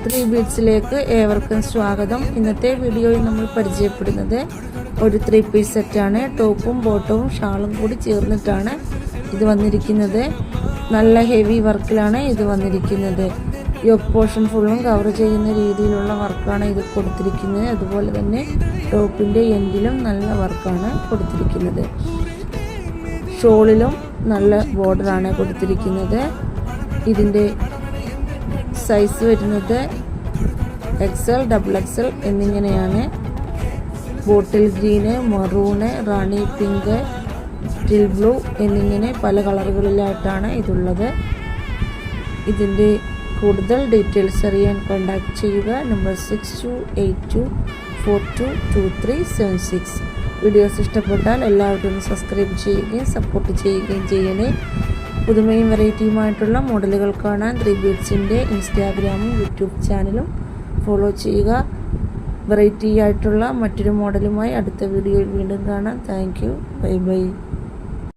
3 ബീഡ്സിലേക്ക് ഏവർക്കും സ്വാഗതം. ഇന്നത്തെ വീഡിയോയിൽ നമ്മൾ പരിചയപ്പെടുന്നത് ഒരു 3 പീസ് സെറ്റാണ്. ടോപ്പും ബോട്ടവും ഷാളും കൂടി ചേർന്നിട്ടാണ് ഇത് വന്നിരിക്കുന്നത്. നല്ല ഹെവി വർക്കിലാണ് ഇത് വന്നിരിക്കുന്നത്. യോക്ക് പോർഷൻ ഫുള്ളും കവർ ചെയ്യുന്ന രീതിയിലുള്ള വർക്കാണ് ഇത് കൊടുത്തിരിക്കുന്നത്. അതുപോലെ തന്നെ ടോപ്പിൻ്റെ എൻഡിലും നല്ല വർക്കാണ് കൊടുത്തിരിക്കുന്നത്. ഷോളിലും നല്ല ബോർഡറാണ് കൊടുത്തിരിക്കുന്നത്. ഇതിൻ്റെ സൈസ് വരുന്നത് XL, XXL എന്നിങ്ങനെയാണ്. ബോട്ടിൽ ഗ്രീന്, മറൂണ്, റാണി പിങ്ക്, ടിൽ ബ്ലൂ എന്നിങ്ങനെ പല കളറുകളിലായിട്ടാണ് ഇതുള്ളത്. ഇതിൻ്റെ കൂടുതൽ ഡീറ്റെയിൽസ് അറിയാൻ കോൺടാക്ട് ചെയ്യുക. നമ്പർ 6282422376. വീഡിയോസ് ഇഷ്ടപ്പെട്ടാൽ എല്ലാവരും സബ്സ്ക്രൈബ് ചെയ്യുകയും സപ്പോർട്ട് ചെയ്യുകയും ചെയ്യണേ. പുതുമയും വെറൈറ്റിയുമായിട്ടുള്ള മോഡലുകൾ കാണാൻ 3 ബീഡ്സിൻ്റെ ഇൻസ്റ്റാഗ്രാമും യൂട്യൂബ് ചാനലും ഫോളോ ചെയ്യുക. വെറൈറ്റി ആയിട്ടുള്ള മറ്റൊരു മോഡലുമായി അടുത്ത വീഡിയോയിൽ വീണ്ടും കാണാം. Thank you. Bye bye.